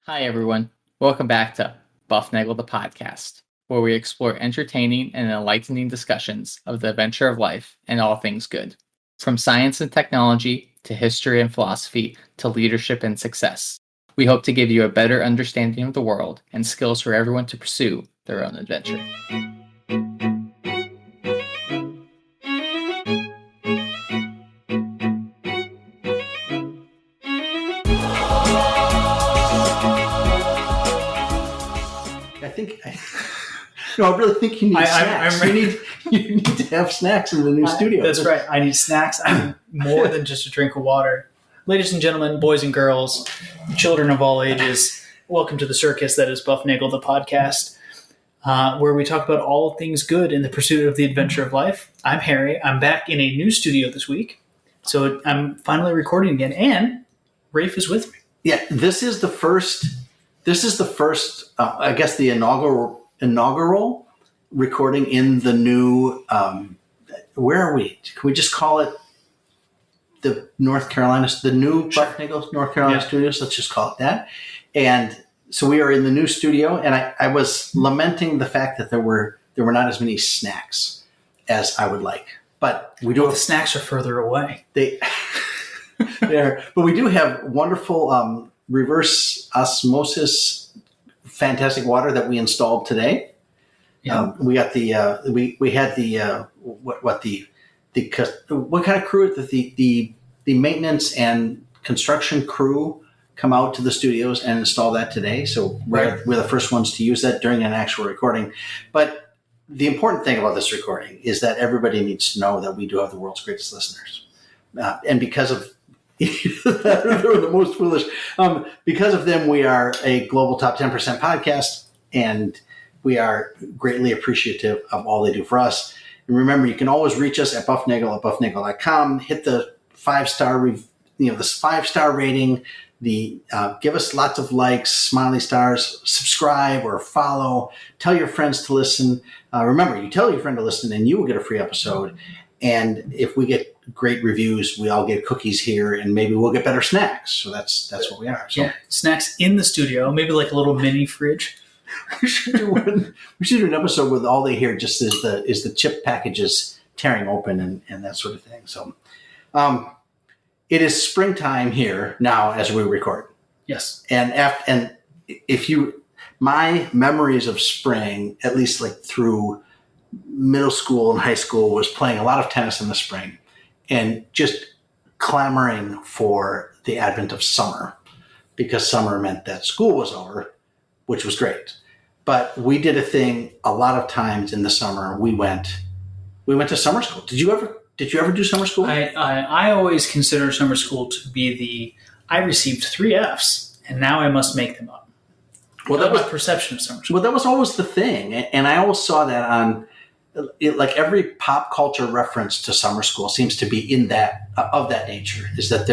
Hi, everyone. Welcome back to Bufnagle the podcast, where we explore entertaining and enlightening discussions of the adventure of life and all things good. From science and technology to history and philosophy to leadership and success. We hope to give you a better understanding of the world and skills for everyone to pursue their own adventure. I really think you need snacks. You need to have snacks in the new studio. That's right. I need snacks. I need more than just a drink of water. Ladies and gentlemen, boys and girls, children of all ages, welcome to the circus that is Bufnagle the podcast, where we talk about all things good in the pursuit of the adventure of life. I'm Harry. I'm back in a new studio this week, so I'm finally recording again, and Rafe is with me. Yeah, this is the first. I guess the inaugural recording in the new. Where are we? Can we just call it the North Carolina, the new Bufnagle North Carolina studios? Let's just call it that. And so we are in the new studio, and I was lamenting the fact that there were not as many snacks as I would like, but we do. The snacks are further away. They there, but we do have wonderful reverse osmosis, fantastic water that we installed today. Yeah. We got the we had the what kind of crew? The maintenance and construction crew come out to the studios and install that today. So we're the first ones to use that during an actual recording. But the important thing about this recording is that everybody needs to know that we do have the world's greatest listeners, and because of they're the most foolish. Because of them, we are a global top 10% podcast, and we are greatly appreciative of all they do for us. And remember, you can always reach us at bufnagle@bufnagle.com. Hit the 5-star, the 5-star rating. Give us lots of likes, smiley stars. Subscribe or follow. Tell your friends to listen. Remember, you tell your friend to listen, and you will get a free episode. And if we get great reviews, we all get cookies here, and maybe we'll get better snacks. So that's what we are. So. Yeah, snacks in the studio, maybe like a little mini fridge. We should do an episode with all they hear just is the chip packages tearing open and that sort of thing. So it is springtime here now as we record. Yes. And my memories of spring, at least like through middle school and high school, was playing a lot of tennis in the spring and just clamoring for the advent of summer, because summer meant that school was over, which was great. But we did a thing a lot of times in the summer. We went to summer school. Did you ever do summer school? I always consider summer school to be I received 3 Fs and now I must make them up. Well, that was my perception of summer school. Well, that was always the thing. And I always saw that on like every pop culture reference to summer school seems to be in that of that nature, is that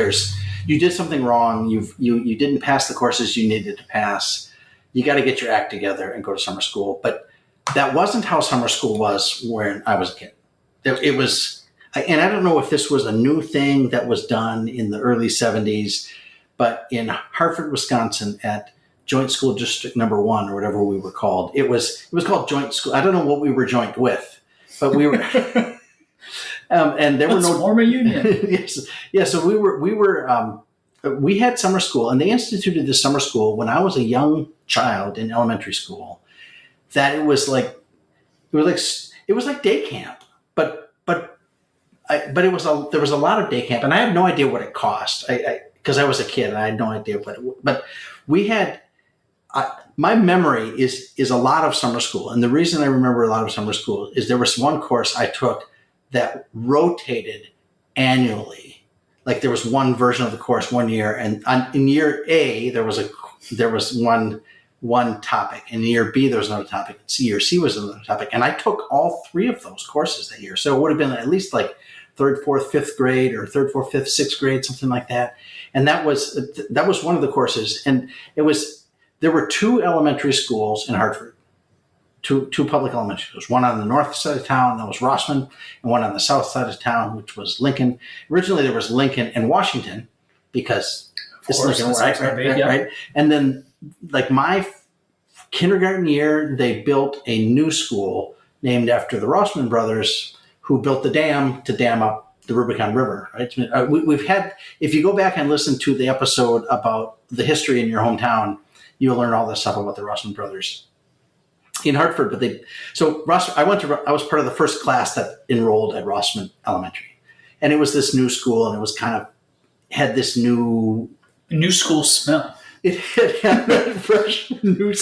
you did something wrong. You didn't pass the courses you needed to pass. You got to get your act together and go to summer school. But that wasn't how summer school was when I was a kid. It was, and I don't know if this was a new thing that was done in the early 70s, but in Hartford, Wisconsin, at Joint School District Number 1 or whatever we were called, it was called Joint School. I don't know what we were joint with, but we were, and there were no form a union. Yes, yeah. So we had summer school, and they instituted this summer school when I was a young child in elementary school. That it was like day camp, but there was a lot of day camp, and I had no idea what it cost. Because I was a kid and I had no idea but we had. My memory is a lot of summer school, and the reason I remember a lot of summer school is there was one course I took that rotated annually. Like there was one version of the course one year, and in year A there was one topic, and in year B there was another topic, and year C was another topic, and I took all 3 of those courses that year. So it would have been at least like 3rd, 4th, 5th grade, or 3rd, 4th, 5th, 6th grade, something like that. And that was one of the courses, and there were 2 elementary schools in Hartford, two public elementary schools, one on the north side of town, that was Rossman, and one on the south side of town, which was Lincoln. Originally, there was Lincoln and Washington, because it's Lincoln, right? Right. And then like my kindergarten year, they built a new school named after the Rossman brothers, who built the dam to dam up the Rubicon River. Right? We've had, if you go back and listen to the episode about the history in your hometown, you'll learn all this stuff about the Rossman brothers in Hartford. But I was part of the first class that enrolled at Rossman Elementary, and it was this new school, and it was kind of had this new school smell. It had that fresh new.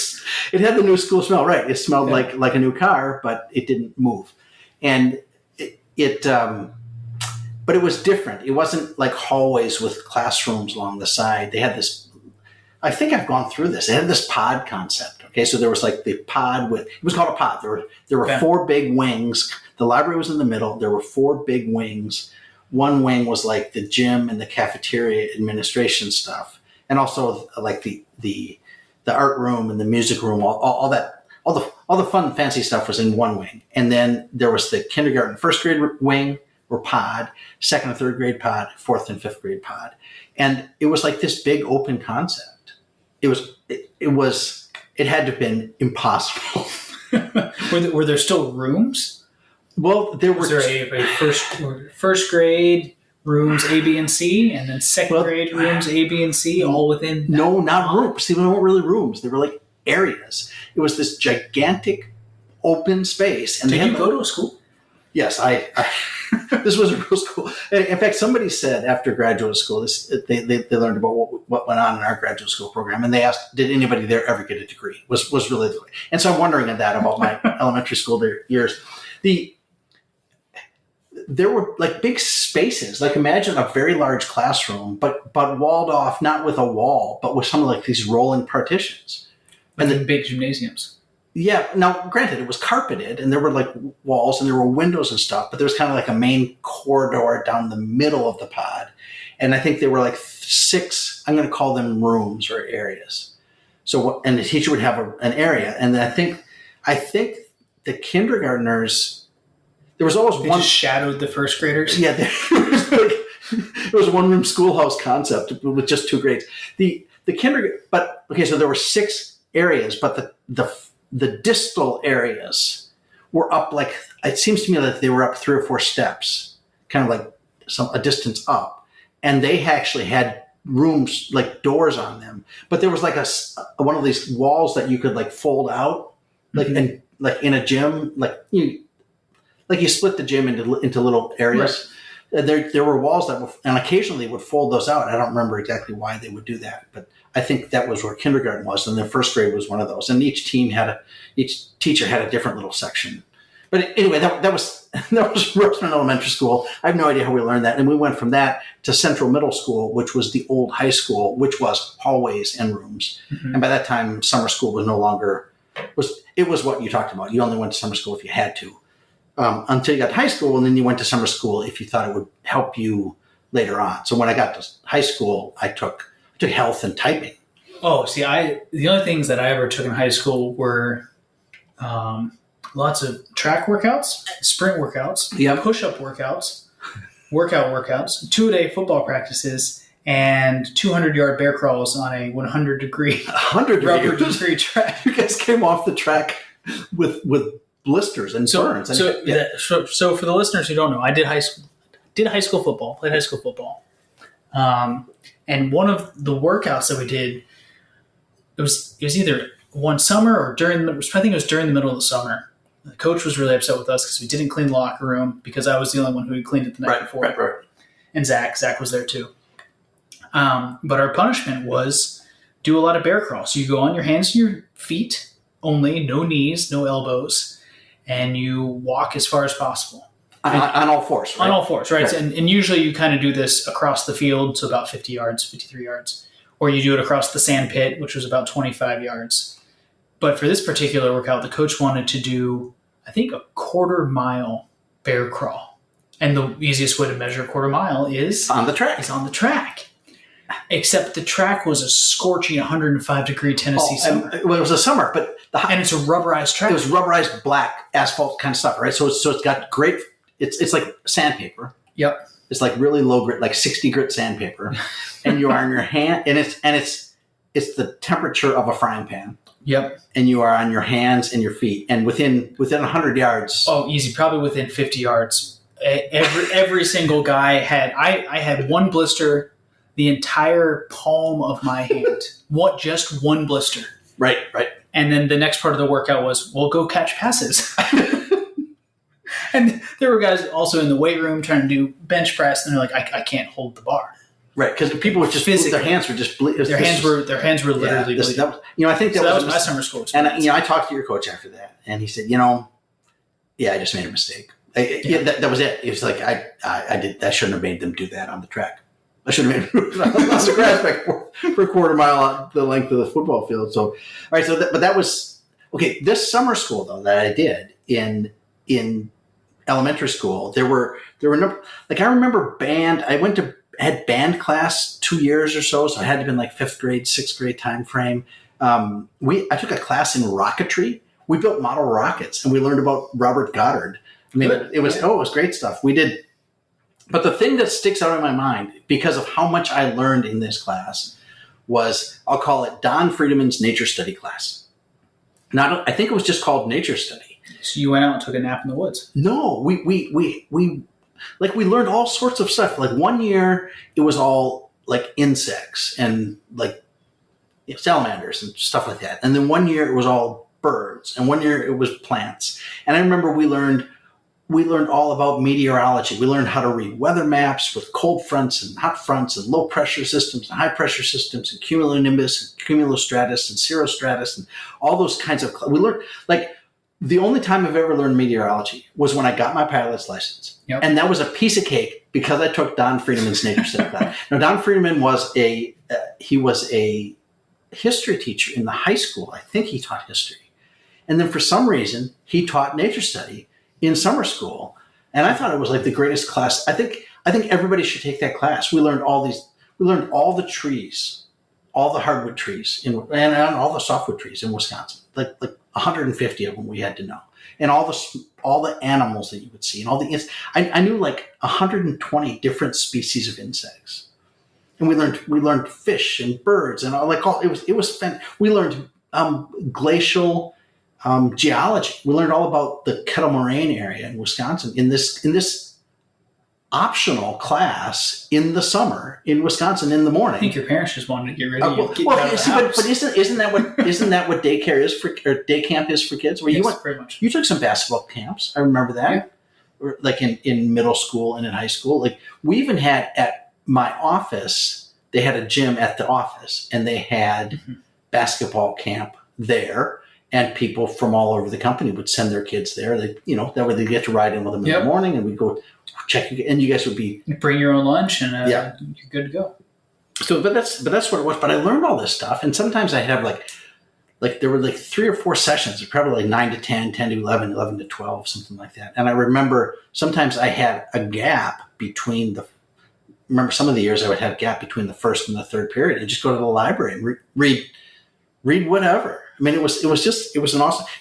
It had the new school smell, right? It smelled like a new car, but it didn't move, and but it was different. It wasn't like hallways with classrooms along the side. They had this. I think I've gone through this. They had this pod concept. Okay, so there was like the pod it was called a pod. There were four big wings. The library was in the middle. There were four big wings. One wing was like the gym and the cafeteria administration stuff, and also like the art room and the music room. All the fun fancy stuff was in one wing. And then there was the kindergarten, first grade wing or pod, second and third grade pod, fourth and fifth grade pod, and it was like this big open concept. It had to have been impossible. Were there still rooms? Well, was there a first grade rooms A, B, and C, and then second grade rooms A, B, and C, all within? No, not rooms. See, they weren't really rooms. They were like areas. It was this gigantic open space. And did you go to a school? Yes, I this was a real school. In fact, somebody said after graduate school, they learned about what went on in our graduate school program, and they asked, "Did anybody there ever get a degree?" Was really the way. And so I'm wondering that about my elementary school years. There were like big spaces. Like imagine a very large classroom, but walled off, not with a wall, but with some of like these rolling partitions. And then big gymnasiums. Yeah. Now, granted, it was carpeted, and there were like walls, and there were windows and stuff. But there was kind of like a main corridor down the middle of the pod, and I think there were like 6. I'm going to call them rooms or areas. So, and the teacher would have an area, and then I think the kindergartners. There was always they one just shadowed the first graders. Yeah, it was a one-room schoolhouse concept with just 2 grades. The kindergarten, but okay, so there were 6 areas, but the distal areas were up like it seems to me that they were up 3 or 4 steps, kind of like a distance up, and they actually had rooms like doors on them. But there was like a one of these walls that you could like fold out, like in a gym, like you split the gym into little areas. Right. There were walls that and occasionally would fold those out. I don't remember exactly why they would do that, but I think that was where kindergarten was, and the first grade was one of those. And each teacher had a different little section. But anyway, that was Rossman Elementary School. I have no idea how we learned that. And we went from that to Central Middle School, which was the old high school, which was hallways and rooms. Mm-hmm. And by that time, summer school was no longer it was what you talked about. You only went to summer school if you had to. Until you got to high school, and then you went to summer school if you thought it would help you later on. So when I got to high school, I took health and typing. Oh, see, the only things that I ever took in high school were lots of track workouts, sprint workouts, push-up workouts, workouts, 2-a-day football practices, and 200-yard bear crawls on a 100-degree rubber degree track. You guys came off the track with blisters and burns. So for the listeners who don't know, I did high school football, played high school football. And one of the workouts that we did, it was either one summer or I think it was during the middle of the summer. The coach was really upset with us because we didn't clean the locker room because I was the only one who had cleaned it the night before. Right. And Zach was there too. But our punishment was do a lot of bear crawls. So you go on your hands and your feet only, no knees, no elbows, and you walk as far as possible. On all fours, right? On all fours, right? And usually you kind of do this across the field, so about 50 yards, 53 yards. Or you do it across the sand pit, which was about 25 yards. But for this particular workout, the coach wanted to do, I think, a 1/4 mile bear crawl. And the easiest way to measure a 1/4 mile is on the track. Except the track was a scorching 105-degree Tennessee summer. It was a summer, but and it's a rubberized track. It was rubberized black asphalt kind of stuff, right? So it's got great. It's like sandpaper. Yep. It's like really low grit, like 60 grit sandpaper, and you are on your hand, and it's it's the temperature of a frying pan. Yep. And you are on your hands and your feet, and within 100 yards. Oh, easy. Probably within 50 yards. Every single guy had. I had one blister, the entire palm of my hand. Just one blister. Right. And then the next part of the workout was, well, go catch passes. And there were guys also in the weight room trying to do bench press, and they're like, I can't hold the bar. Right, because people were just physically, their hands were just their hands were literally bleeding. I think that was my summer school experience. And I talked to your coach after that, and he said, I just made a mistake. That was it. It was like I shouldn't have made them do that on the track. I should have made them on the grass back for a quarter mile on the length of the football field. So, all right. But that was okay. This summer school though that I did in elementary school, there were no, like I remember band. I had band class 2 years or so it had to have been like 5th grade, 6th grade time frame. I took a class in rocketry. We built model rockets, and we learned about Robert Goddard. I mean, it was great stuff. We did. But the thing that sticks out in my mind, because of how much I learned in this class, was, I'll call it Don Friedman's nature study class. I think it was just called nature study. So you went out and took a nap in the woods? No, we learned all sorts of stuff. Like 1 year, it was all like insects and like salamanders and stuff like that. And then 1 year it was all birds, and 1 year it was plants. And I remember we learned all about meteorology. We learned how to read weather maps with cold fronts and hot fronts and low pressure systems and high pressure systems and cumulonimbus and cumulostratus and cirrostratus and all those kinds of. We learned, like, the only time I've ever learned meteorology was when I got my pilot's license. Yep. And that was a piece of cake because I took Don Friedman's nature study class. Now, Don Friedman was a history teacher in the high school. I think he taught history. And then for some reason, he taught nature study in summer school. And I thought it was like the greatest class. I think everybody should take that class. We learned all the trees, all the hardwood trees and all the softwood trees in Wisconsin, like 150 of them we had to know. And all the animals that you would see and all the I knew like 120 different species of insects. And we learned fish and birds and it was fun. We learned glacial geology. We learned all about the Kettle Moraine area in Wisconsin in this optional class in the summer in Wisconsin in the morning. I think your parents just wanted to get rid of you. But isn't that what daycare is for, or day camp is for kids? Where yes, pretty much. You took some basketball camps. I remember that. Yeah. Or like in middle school and in high school. Like we even had at my office, they had a gym at the office, and they had basketball camp there. And people from all over the company would send their kids there. They, that way they get to ride in with them in the morning, and we'd go check. And you guys would bring your own lunch, and you're good to go. So, but that's what it was. But I learned all this stuff, and sometimes I have like there were like 3 or 4 sessions, probably like 9 to 10, 10 to 11, 11 to 12, something like that. And I remember sometimes I had a gap between remember some of the years I would have a gap between the first and the third period, and just go to the library and read whatever. I mean, it was an awesome. It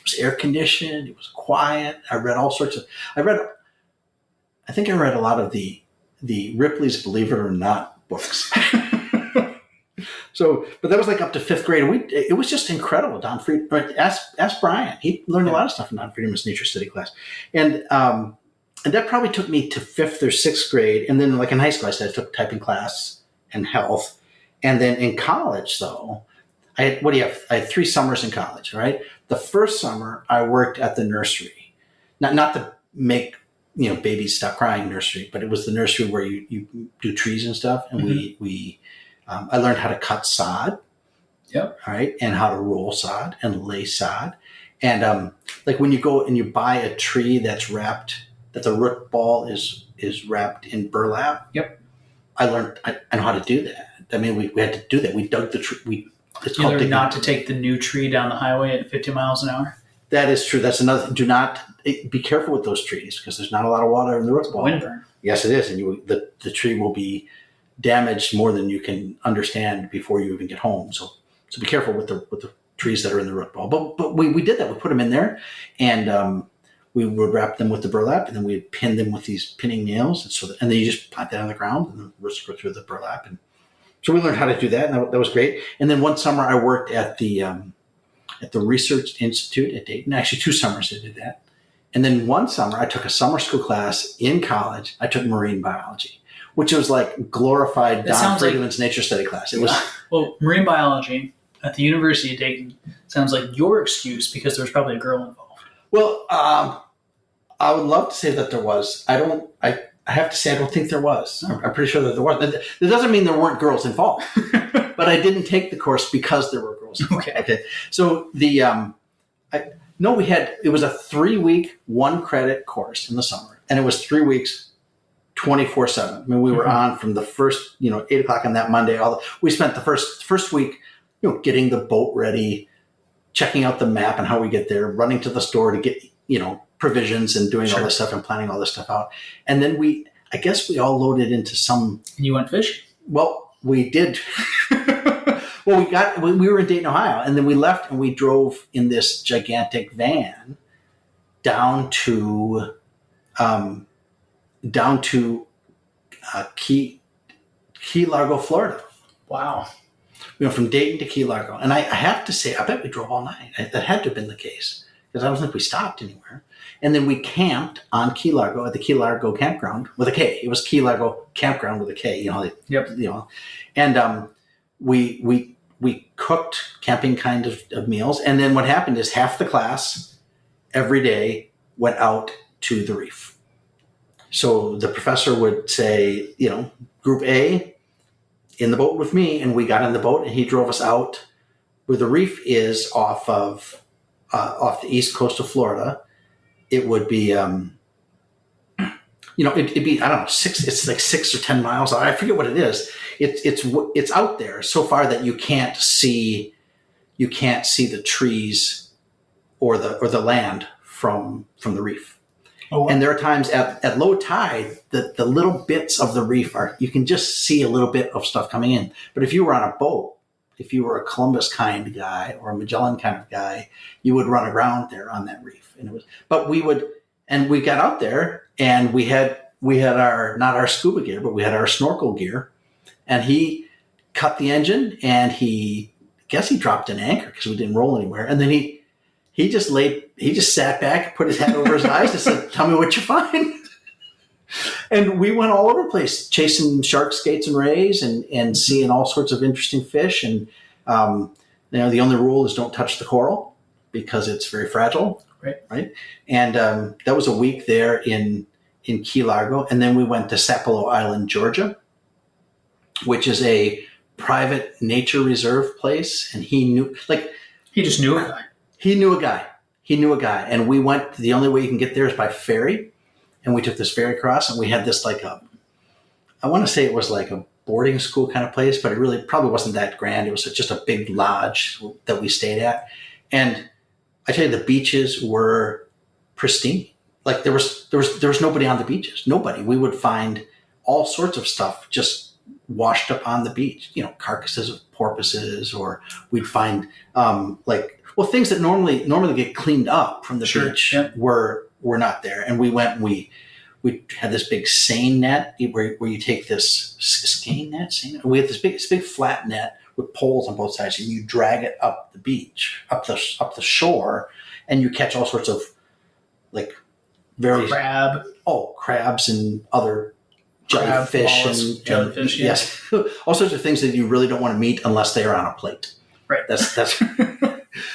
was air conditioned. It was quiet. I read all sorts of. I think I read a lot of the Ripley's Believe It or Not books. So, but that was like up to 5th grade. It was just incredible. Don Friedman. Ask Brian. He learned a lot of stuff in Don Friedman's nature study class, and that probably took me to 5th or 6th grade. And then, like in high school, I took typing class and health, and then in college, though. I had 3 summers in college, right? The first summer I worked at the nursery, not the make, babies stop crying nursery, but it was the nursery where you do trees and stuff. And I learned how to cut sod. Yep. All right. And how to roll sod and lay sod. And like when you go and you buy a tree that the root ball is wrapped in burlap. Yep. I know how to do that. I mean, we had to do that. We dug the tree. You learn not to take the new tree down the highway at 50 miles an hour? That is true. That's another. Do not be careful with those trees because there's not a lot of water in the root ball. Windburn. Yes, it is, and the tree will be damaged more than you can understand before you even get home. So be careful with the trees that are in the root ball. But we did that. We put them in there, and we would wrap them with the burlap, and then we'd pin them with these pinning nails, and then you just plant that on the ground, and the roots go through the burlap, and So we learned how to do that, and that was great. And then one summer I worked at the Research Institute at Dayton. Actually, 2 summers I did that. And then one summer I took a summer school class in college. I took marine biology, which was like glorified Don Friedman's nature study class. It was well, marine biology at the University of Dayton sounds like your excuse because there was probably a girl involved. Well, I would love to say that there was. I have to say I don't think there was. I'm pretty sure that there was. That doesn't mean there weren't girls involved, but I didn't take the course because there were girls involved. Okay. So it was a 3-week, 1-credit course in the summer, and it was 3 weeks, 24/7. I mean, we were on from the first, 8:00 on that Monday. We spent the first week, getting the boat ready, checking out the map and how we get there, running to the store to get, provisions and doing all this stuff and planning all this stuff out. And then I guess we all loaded into some. And you went fishing? Well, we did. Well, we were in Dayton, Ohio, and then we left and we drove in this gigantic van down to Key Largo, Florida. Wow. From Dayton to Key Largo. And I have to say, I bet we drove all night. That had to have been the case because I don't think we stopped anywhere. And then we camped on Key Largo at the Key Largo campground with a K. It was Key Largo campground with a K. Yep. And we cooked camping kind of meals. And then what happened is half the class every day went out to the reef. So the professor would say, Group A in the boat with me, and we got in the boat and he drove us out where the reef is off the east coast of Florida. It would be, it'd be, I don't know, it's like 6 or 10 miles. I forget what it is. It's out there so far that you can't see the trees or the land from the reef. Oh, wow. And there are times at low tide that the little bits of the reef you can just see a little bit of stuff coming in. But if you were on a boat, if you were a Columbus kind of guy or a Magellan kind of guy, you would run around there on that reef. And we got out there and we had our, not our scuba gear, but we had our snorkel gear, and he cut the engine and he dropped an anchor because we didn't roll anywhere. And then he just sat back, put his hand over his eyes and said, "Tell me what you find." And we went all over the place, chasing sharks, skates, and rays, and seeing all sorts of interesting fish. And the only rule is don't touch the coral because it's very fragile, right? And that was a week there in Key Largo, and then we went to Sapelo Island, Georgia, which is a private nature reserve place. And he just knew a guy. He knew a guy, and we went. The only way you can get there is by ferry. And we took this ferry across, and we had this I want to say it was like a boarding school kind of place, but it really probably wasn't that grand. It was just a big lodge that we stayed at. And I tell you, the beaches were pristine. Like there was nobody on the beaches. Nobody. We would find all sorts of stuff just washed up on the beach. Carcasses of porpoises, or we'd find things that normally get cleaned up from the beach. Yep. were not there. And we went and we had this big seine net where you take this skein net. We had this big flat net with poles on both sides, and you drag it up the beach, up the shore, and you catch all sorts of crabs and other jellyfish and yes, all sorts of things that you really don't want to meet unless they are on a plate. Right. That's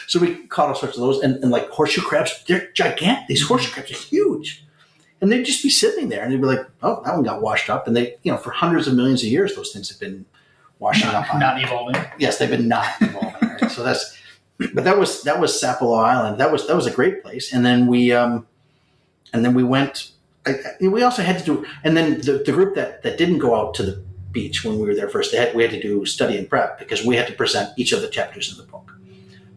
so we caught all sorts of those, and like horseshoe crabs. They're gigantic. These horseshoe crabs are huge, and they'd just be sitting there, and they'd be like, "Oh, that one got washed up." And they, for hundreds of millions of years, those things have been washing up. Not evolving. Yes, they've been not evolving. Right? So that was Sapelo Island. That was a great place. And then we went. We also had to do, and then the group that didn't go out to the beach when we were there first, we had to do study and prep because we had to present each of the chapters in the book.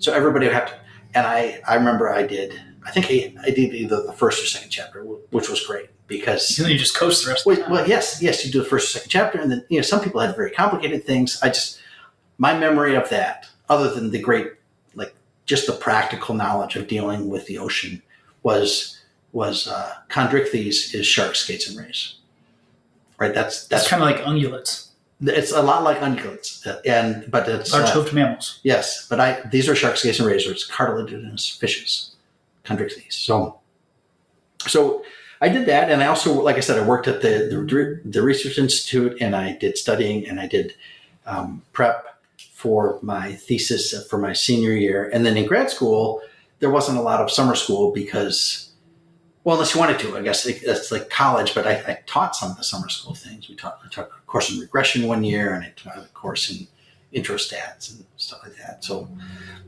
So everybody would have to, and I remember I did either the first or second chapter, which was great because you just coast the rest of the time. Well, yes, you do the first or second chapter, and then some people had very complicated things. My memory of that, other than the great, just the practical knowledge of dealing with the ocean, was chondrichthyes is sharks, skates, and rays. Right, that's kind of like ungulates. It's a lot like ungulates, but it's large-hoofed mammals. Yes, but these are sharks, scales, and razors, cartilaginous fishes, chondrichthyes. So I did that, and I also, like I said, I worked at the Research Institute, and I did studying, and I did prep for my thesis for my senior year. And then in grad school, there wasn't a lot of summer school because, well, unless you wanted to, I guess it's like college, but I taught some of the summer school things. I took a course in regression one year, and I took a course in introstats and stuff like that. So,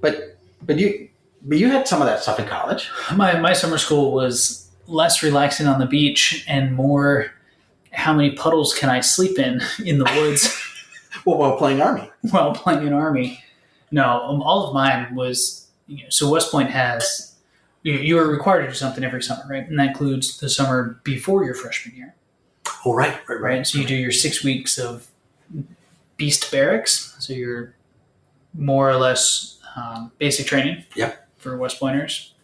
but you had some of that stuff in college. My summer school was less relaxing on the beach and more how many puddles can I sleep in the woods. Well, while playing Army. While playing in Army. No, all of mine was, so West Point has, you are required to do something every summer, right? And that includes the summer before your freshman year. Oh, right. So you do your 6 weeks of beast barracks. So you're more or less basic training for West Pointers.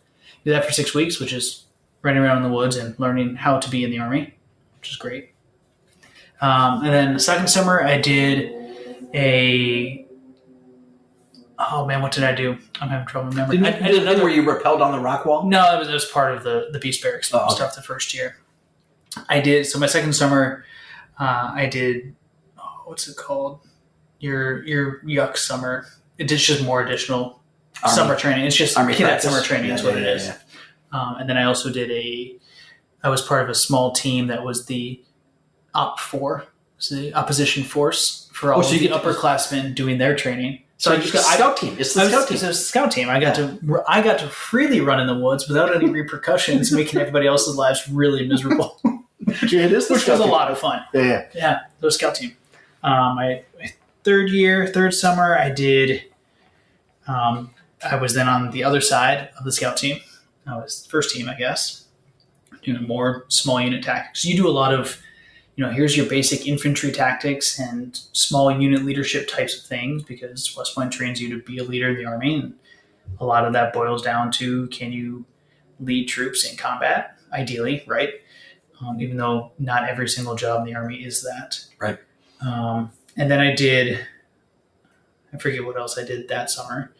Do that for 6 weeks, which is running around in the woods and learning how to be in the Army, which is great. And then the second summer I did what did I do? I'm having trouble remembering. I did another. Were you rappelled on the rock wall? No, it was part of the beast barracks stuff the first year. I did, so my second summer, I did, what's it called? Your yuck summer. It's just more additional Army. Summer training. It's just Army cadet summer training is what it is. Yeah. And then I also I was part of a small team that was the OP4, so the opposition force for all of the upperclassmen doing their training. So it's the scout team. It's the scout team. It's a scout team. I got to freely run in the woods without any repercussions, making everybody else's lives really miserable. It is which was a lot of fun. Yeah. It was scout team. My third summer, I did. I was then on the other side of the scout team. I was first team, I guess, doing more small unit tactics. You do a lot of, here's your basic infantry tactics and small unit leadership types of things, because West Point trains you to be a leader in the Army. And a lot of that boils down to, can you lead troops in combat, ideally, right? Even though not every single job in the Army is that. Right. And then I forget what else I did that summer.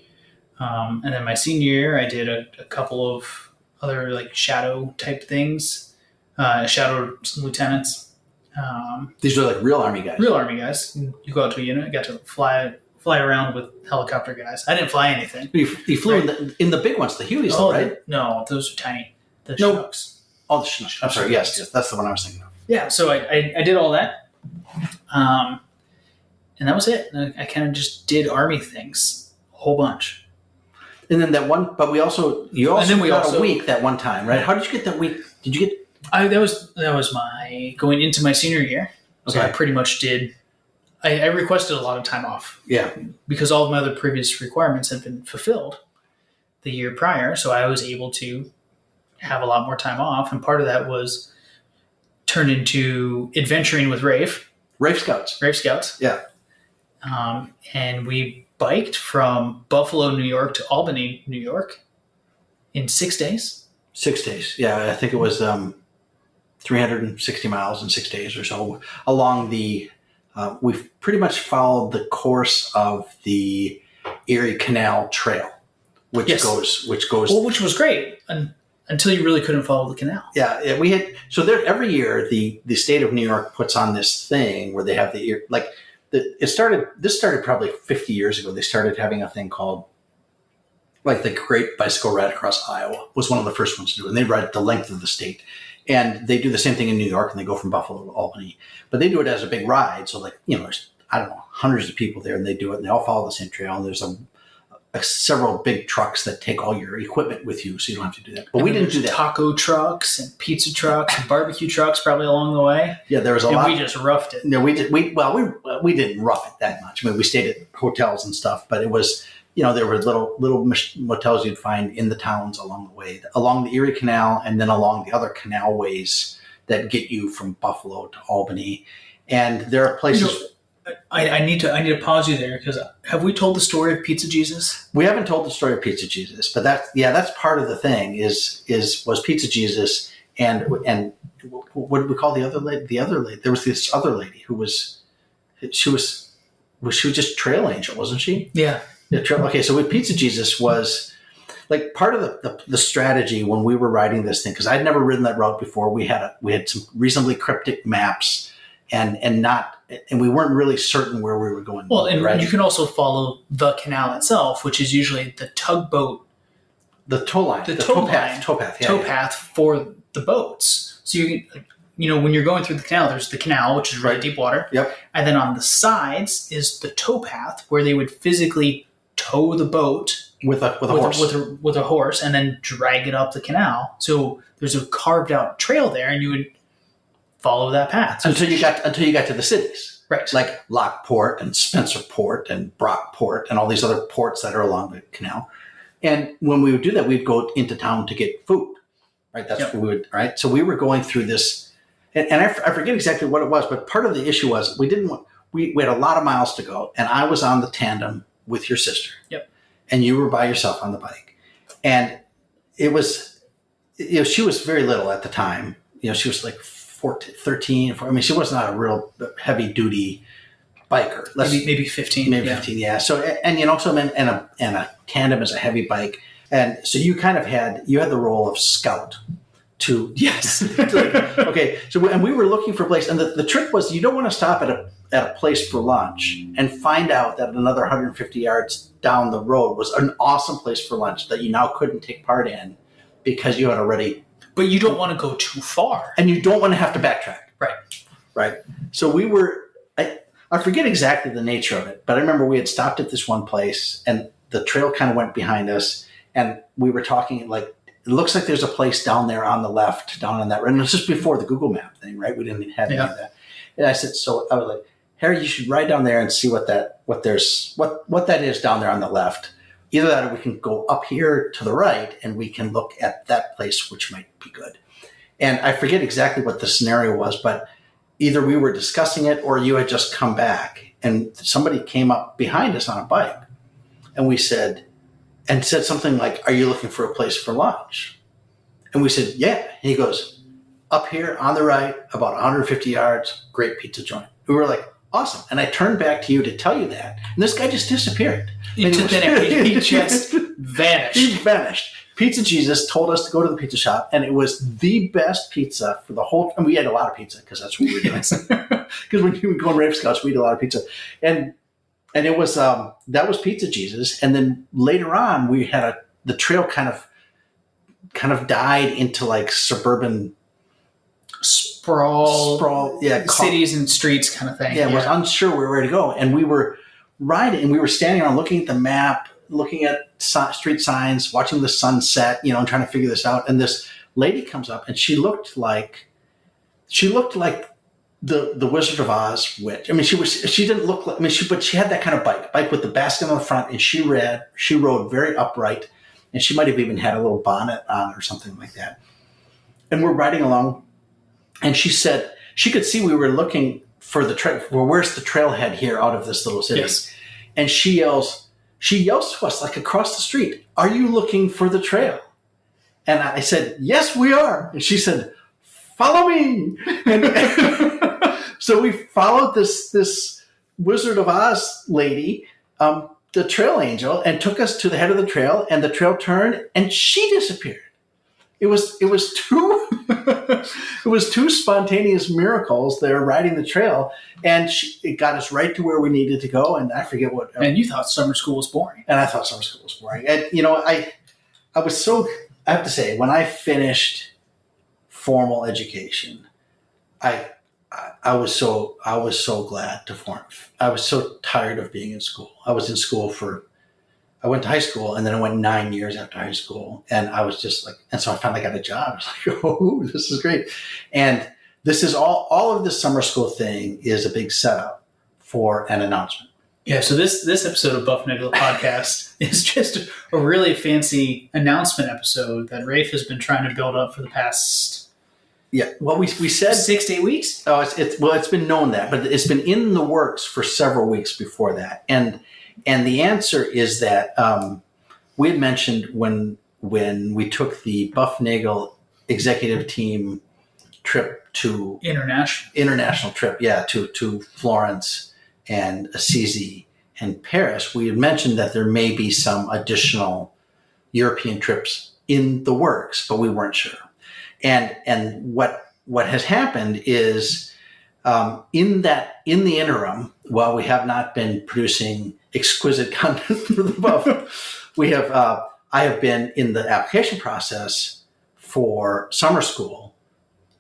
And then my senior year, I did a couple of other like shadow type things, shadow lieutenants. These are like real Army guys. Real Army guys. You go out to a unit, got to fly around with helicopter guys. I didn't fly anything. You flew in the big ones, the Hueys, right? No, those are tiny. The Chinooks. Oh, the Chinook. I'm sorry. Yes, that's the one I was thinking of. Yeah, so I did all that. And that was it. I kind of just did Army things a whole bunch. And then that one, but you also got a week that one time, right? How did you get that week? Did you get? That was my going into my senior year. So I pretty much did. I requested a lot of time off. Yeah, because all of my other previous requirements had been fulfilled the year prior, so I was able to have a lot more time off, and part of that was turned into adventuring with Rafe. Rafe Scouts. Yeah. And we biked from Buffalo, New York to Albany, New York in 6 days. 6 days. Yeah, I think it was 360 miles in 6 days or so along the. We've pretty much followed the course of the Erie Canal Trail, which goes. Well, which was great until you really couldn't follow the canal. Yeah, we had. So there every year the state of New York puts on this thing where they have This started probably 50 years ago. They started having a thing called like the Great Bicycle Ride Across Iowa was one of the first ones to do it. And they ride the length of the state. And they do the same thing in New York, and they go from Buffalo to Albany. But they do it as a big ride. So there's, I don't know, hundreds of people there, and they do it, and they all follow the same trail. And there's several big trucks that take all your equipment with you, so you don't have to do that. But we didn't do that. Taco trucks and pizza trucks and barbecue trucks probably along the way. Yeah, there was a lot. We just roughed it. No, we didn't rough it that much. I mean, we stayed at hotels and stuff, but it was, there were little motels you'd find in the towns along the way, along the Erie Canal, and then along the other canalways that get you from Buffalo to Albany. And there are places. I need to pause you there, because have we told the story of Pizza Jesus? We haven't told the story of Pizza Jesus, but that's part of the thing was Pizza Jesus and what did we call the other lady? The other lady, there was this other lady who was she was just Trail Angel, wasn't she? Yeah. Okay, so with Pizza Jesus was like part of the strategy when we were writing this thing, because I'd never ridden that route before. We had some reasonably cryptic maps, and we weren't really certain where we were going. Well, and right? you can also follow the canal itself, which is usually the tugboat, the tow line, the towpath, towpath for the boats. So when you're going through the canal, there's the canal, which is really deep water. Yep. And then on the sides is the towpath, where they would physically tow the boat with a horse, with a horse, and then drag it up the canal. So there's a carved out trail there, and you would follow that path until you got to the cities, right? Like Lockport and Spencerport and Brockport and all these other ports that are along the canal. And when we would do that, we'd go into town to get food, right? That's what we would, right? So we were going through this. And I forget exactly what it was, but part of the issue was we had a lot of miles to go, and I was on the tandem with your sister. Yep. And you were by yourself on the bike. And it was, she was very little at the time. She was like 14, 13. I mean, she was not a real heavy duty biker. Maybe 15. Maybe 15, yeah. So, and a tandem is a heavy bike. And so you kind of had the role of scout. Yes. Okay. So, and we were looking for a place, and the trick was you don't want to stop at a place for lunch and find out that another 150 yards down the road was an awesome place for lunch that you now couldn't take part in because you had already. But you don't want to go too far, and you don't want to have to backtrack. Right. So we were. I forget exactly the nature of it, but I remember we had stopped at this one place, and the trail kind of went behind us, and we were talking like. It looks like there's a place down there on the left, down on that. And it was just before the Google Map thing, right? We didn't have any of that. And I said, I was like, Harry, you should ride down there and see what that is down there on the left. Either that, or we can go up here to the right and we can look at that place, which might be good. And I forget exactly what the scenario was, but either we were discussing it or you had just come back and somebody came up behind us on a bike, and we said something like, "Are you looking for a place for lunch?" And we said, "Yeah." And he goes, "Up here on the right, about 150 yards, great pizza joint." We were like, "Awesome." And I turned back to you to tell you that. And this guy just disappeared. He just vanished. He vanished. Pizza Jesus told us to go to the pizza shop, and it was the best pizza for the whole. And we had a lot of pizza because that's what we were doing. Because when you would go on Rafe Scouts, we ate a lot of pizza. And it was that was Pizza Jesus, and then later on we had the trail kind of died into like suburban sprawl, cities and streets kind of thing. Yeah, I was unsure where to go, and we were riding, and we were standing around looking at the map, looking at street signs, watching the sunset, and trying to figure this out. And this lady comes up, and she looked like the Wizard of Oz witch. I mean, she didn't look like, but she had that kind of bike with the basket on the front, and she rode very upright, and she might have even had a little bonnet on or something like that. And we're riding along, and she said she could see we were looking for the trail. Well, where's the trailhead here out of this little city? Yes. And she yells to us like across the street, "Are you looking for the trail?" And I said, "Yes, we are." And she said, "Follow me." And so we followed this Wizard of Oz lady, the Trail Angel, and took us to the head of the trail, and the trail turned, and she disappeared. It was two it was two spontaneous miracles there riding the trail, and it got us right to where we needed to go. And I forget what. And you thought summer school was boring. And I thought summer school was boring. And I was so. I have to say, when I finished formal education, I was so glad to form. I was so tired of being in school. I was in school I went to high school, and then I went 9 years after high school, and I was just like, and so I finally got a job. I was like, "Oh, this is great." And this is all of this summer school thing is a big setup for an announcement. Yeah. So this episode of Bufnagle the podcast is just a really fancy announcement episode that Rafe has been trying to build up for the past. Yeah. Well, we said 6 to 8 weeks. Oh, it's been known that, but it's been in the works for several weeks before that. And the answer is that we had mentioned when we took the Bufnagle executive team trip to International trip, to Florence and Assisi and Paris, we had mentioned that there may be some additional European trips in the works, but we weren't sure. And what has happened is in the interim, while we have not been producing exquisite content for the Buff, I have been in the application process for summer school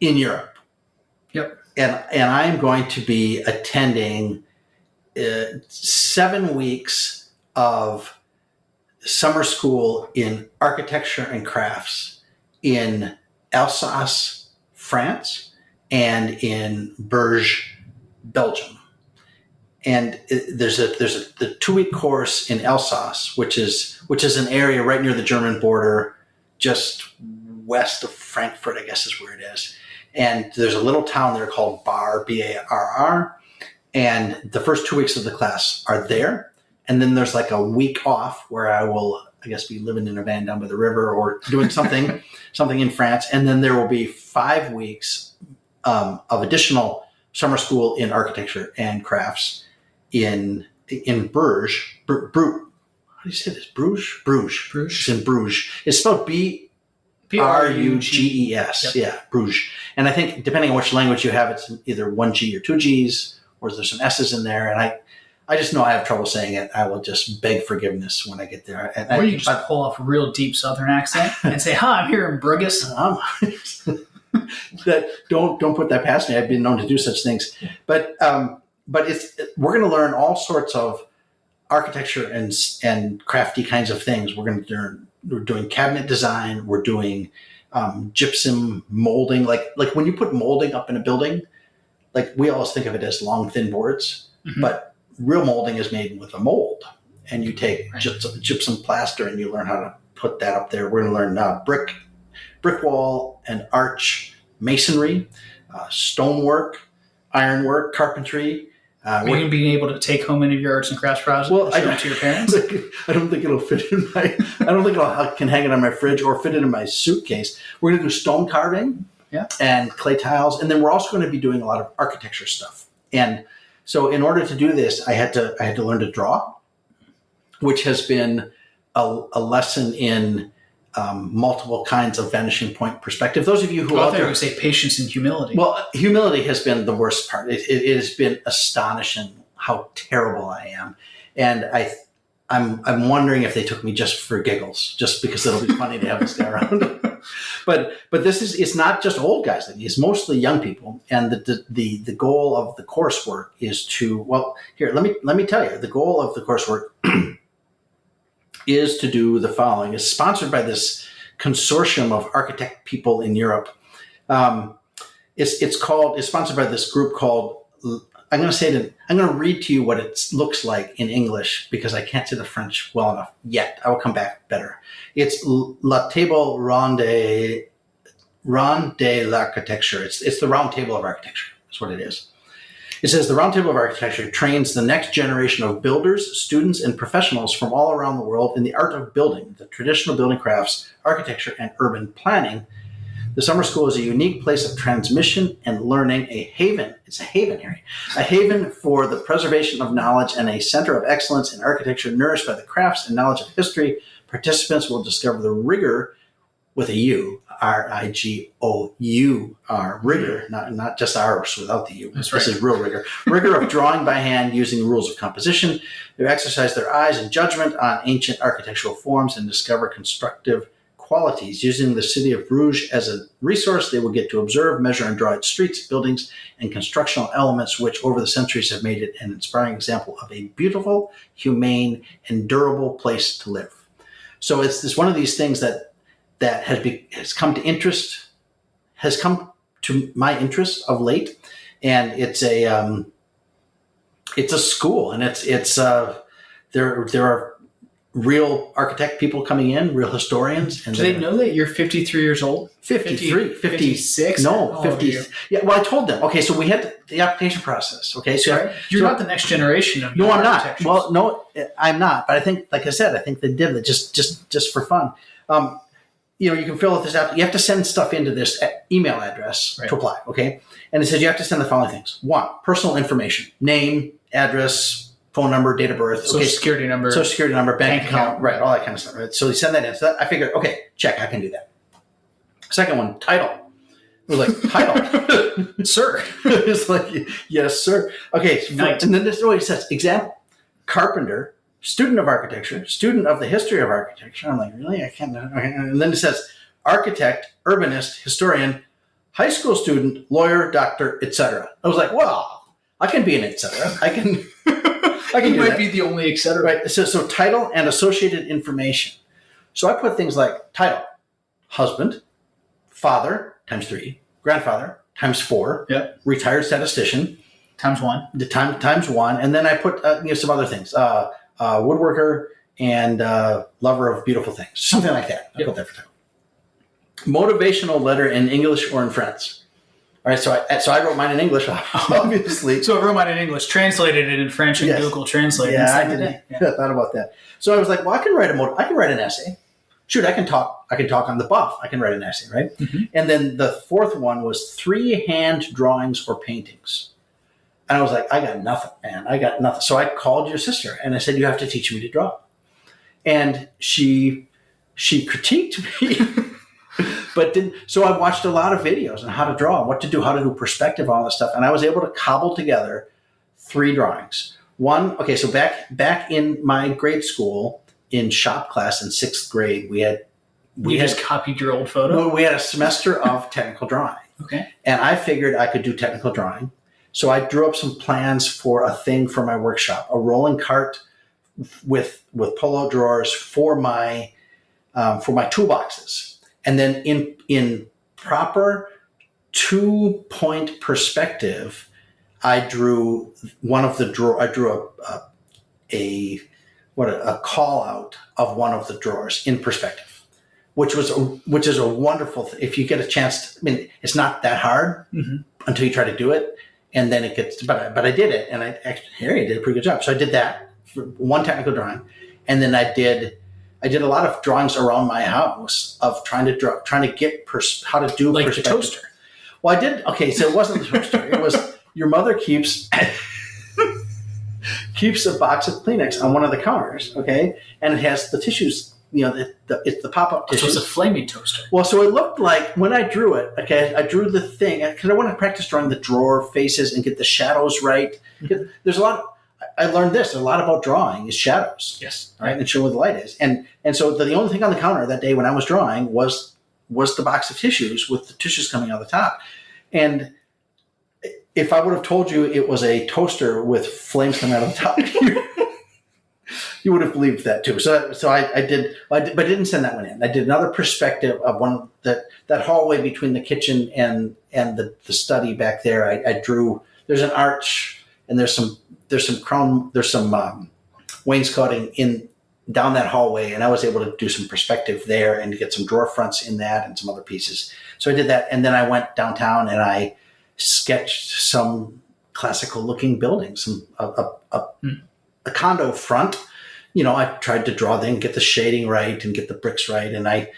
in Europe. Yep. And I'm going to be attending 7 weeks of summer school in architecture and crafts in Alsace, France, and in Bruges, Belgium. And there's a 2-week course in Alsace, which is an area right near the German border, just west of Frankfurt, I guess is where it is. And there's a little town there called Bar, Barr. And the first 2 weeks of the class are there. And then there's like a week off where I will, I guess, be living in a van down by the river or doing something in France. And then there will be 5 weeks of additional summer school in architecture and crafts in Bruges. How do you say this? Bruges? Bruges. It's in Bruges. It's spelled Bruges. Yep. Yeah, Bruges. And I think depending on which language you have, it's either 1 G or 2 Gs, or there's some S's in there. And I just know I have trouble saying it. I will just beg forgiveness when I get there. Or you just pull off a real deep Southern accent and say, "Hi, I'm here in Bruges." That don't put that past me. I've been known to do such things, but we're going to learn all sorts of architecture and crafty kinds of things. We're doing cabinet design. We're doing gypsum molding. Like when you put molding up in a building, like we always think of it as long, thin boards, but real molding is made with a mold, and you take gypsum plaster and you learn how to put that up there. We're going to learn brick wall and arch masonry, stonework, ironwork, carpentry. Are you being able to take home any of your arts and crafts projects and show them to your parents? I don't think it'll fit in I don't think I can hang it on my fridge or fit it in my suitcase. We're going to do stone carving and clay tiles. And then we're also going to be doing a lot of architecture stuff. And so in order to do this, I had to learn to draw, which has been a lesson in multiple kinds of vanishing point perspective. Those of you who out there who say patience and humility. Well, humility has been the worst part. It has been astonishing how terrible I am, and I'm wondering if they took me just for giggles, just because it'll be funny to have this guy around. But it's not just old guys. It's mostly young people, and the goal of the coursework is to let me tell you, the goal of the coursework is to do the following. It's sponsored by this consortium of architect people in Europe. It's sponsored by this group called, I'm going to read to you what it looks like in English because I can't say the French well enough yet. I will come back better. It's La Table Ronde de l'Architecture. It's the Round Table of Architecture. That's what it is. It says the Round Table of Architecture trains the next generation of builders, students, and professionals from all around the world in the art of building, the traditional building crafts, architecture, and urban planning. The summer school is a unique place of transmission and learning, a haven. It's a haven, Harry. A haven for the preservation of knowledge and a center of excellence in architecture nourished by the crafts and knowledge of history. Participants will discover the rigor with a U, R-I-G-O-U-R, rigor, not just ours without the U. That's right. This is real rigor. Rigor of drawing by hand using the rules of composition. They exercise their eyes and judgment on ancient architectural forms and discover constructive qualities. Using the city of Bruges as a resource, they will get to observe, measure, and draw its streets, buildings, and constructional elements which over the centuries have made it an inspiring example of a beautiful, humane, and durable place to live. So it's one of these things that has come to my interest of late, and it's a school, and there are real architect people coming in, real historians. And do they know that you're 53 years old? 53, 56? No, 50. Yeah, well, I told them. Okay, so we had the application process. Okay, so you're not the next generation of no, I'm not. Well, no, I'm not. But I think, like I said, I think they did it just for fun. You can fill out this out. You have to send stuff into this email address to apply. Okay, and it says you have to send the following things: 1, personal information, name, address, phone number, date of birth, Social security number, bank account, right, all that kind of stuff, right? So you send that in. So I figured, okay, check, I can do that. Second one, title. It was like, title. Sir. It's like, yes, sir. Okay, and then this is what he says. Example, carpenter, student of architecture, student of the history of architecture. I'm like, really? I can't. And then it says architect, urbanist, historian, high school student, lawyer, doctor, etc. I was like, well, I can be an etc. I can You might be the only etc. Right. So title and associated information. So I put things like title, husband, father times 3, grandfather times 4, yep, retired statistician times 1, times 1, and then I put some other things, woodworker and lover of beautiful things, something like that. I put that for title. Motivational letter in English or in French. All right, so I wrote mine in English, obviously. So I wrote mine in English, translated it in French, and Google Translate. Yeah, I did. I thought about that. So I was like, well, I can write an essay. Shoot, I can talk on the buff. I can write an essay, right? Mm-hmm. And then the fourth one was 3 hand drawings or paintings. And I was like, I got nothing, man. I got nothing. So I called your sister and I said, you have to teach me to draw. And she critiqued me. So I watched a lot of videos on how to draw, what to do, how to do perspective, all this stuff. And I was able to cobble together 3 drawings. One, okay, so back in my grade school, in shop class in 6th grade, we just copied your old photo? No, we had a semester of technical drawing. Okay. And I figured I could do technical drawing. So I drew up some plans for a thing for my workshop, a rolling cart with pull-out drawers for my toolboxes. And then in proper 2-point perspective, I drew a call out of one of the drawers in perspective, which is a wonderful thing. If you get a chance, it's not that hard until you try to do it, and then it gets. But I did it, and Harry did a pretty good job. So I did that for one technical drawing, and then I did a lot of drawings around my house of trying to get how to do like perspective. The toaster. Well, I did. Okay, so it wasn't the toaster. It was your mother keeps a box of Kleenex on one of the counters, okay, and it has the tissues. It's the pop-up tissues. So it's a flaming toaster. Well, so it looked like when I drew it, okay, I drew the thing because I want to practice drawing the drawer faces and get the shadows right. There's a lot. I learned this. A lot about drawing is shadows. Yes. Right, and show where the light is, and so the only thing on the counter that day when I was drawing was the box of tissues with the tissues coming out the top, and if I would have told you it was a toaster with flames coming out of the top, you would have believed that too. So I did, but I didn't send that one in. I did another perspective of one that hallway between the kitchen and the study back there. I drew. There's an arch and there's some wainscoting in down that hallway, and I was able to do some perspective there and get some drawer fronts in that and some other pieces. So I did that, and then I went downtown and I sketched some classical looking buildings, a condo front. I tried to draw them, get the shading right and get the bricks right. And that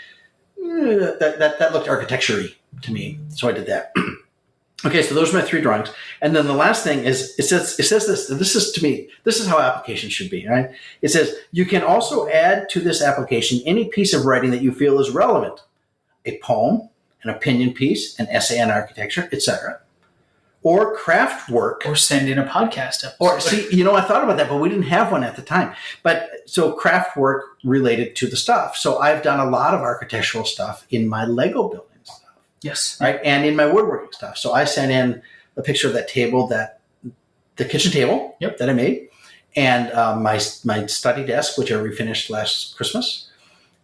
looked architecture-y to me. So I did that. Okay. So those are my 3 drawings. And then the last thing is, it says this to me, this is how applications should be, right? It says, you can also add to this application any piece of writing that you feel is relevant, a poem, an opinion piece, an essay on architecture, etc. Or craft work. Or send in a podcast episode. Or I thought about that, but we didn't have one at the time. But so craft work related to the stuff. So I've done a lot of architectural stuff in my Lego building stuff. Yes. Right. And in my woodworking stuff. So I sent in a picture of that table, the kitchen table that I made, and my study desk, which I refinished last Christmas,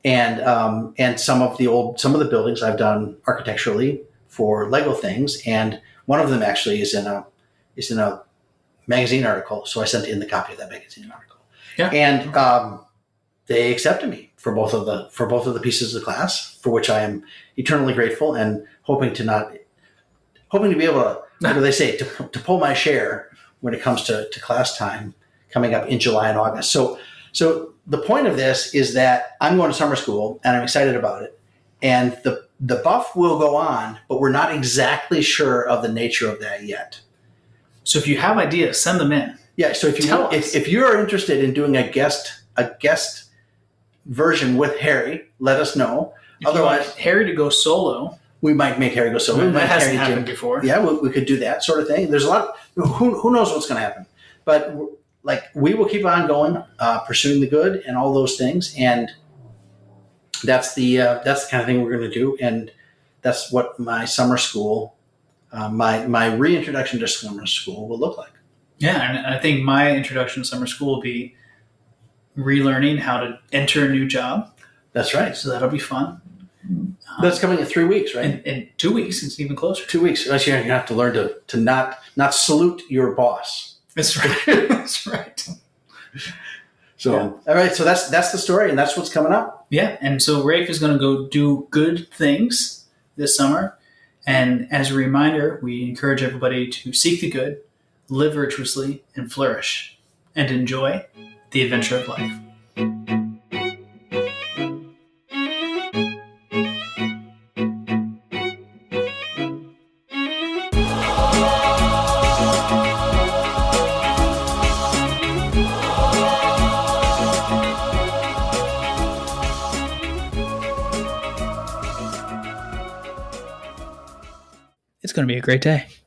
and some of the buildings I've done architecturally for Lego things, and one of them actually is in a magazine article. So I sent in the copy of that magazine article. Yeah. And they accepted me for both of the pieces of the class, for which I am eternally grateful and hoping to be able to, what do they say, to pull my share when it comes to class time coming up in July and August. So the point of this is that I'm going to summer school and I'm excited about it. And the buff will go on, but we're not exactly sure of the nature of that yet. So if you have ideas, send them in. Yeah. So if you are interested in doing a guest version with Harry, let us know. If otherwise, you want Harry to go solo, we might make Harry go solo. That hasn't happened before. Yeah, we could do that sort of thing. There's a lot. Who knows what's going to happen? But we will keep on going, pursuing the good and all those things, and that's the kind of thing we're going to do. And that's what my summer school, my reintroduction to summer school will look like. Yeah, and I think my introduction to summer school will be relearning how to enter a new job. That's right. So that'll be fun. That's coming in 3 weeks, right? In 2 weeks, it's even closer. 2 weeks. You're going to have to learn to not salute your boss. That's right. That's right. So, yeah. All right. So that's the story, and that's what's coming up. Yeah, and so Rafe is going to go do good things this summer. And as a reminder, we encourage everybody to seek the good, live virtuously, and flourish, and enjoy the adventure of life. It's going to be a great day.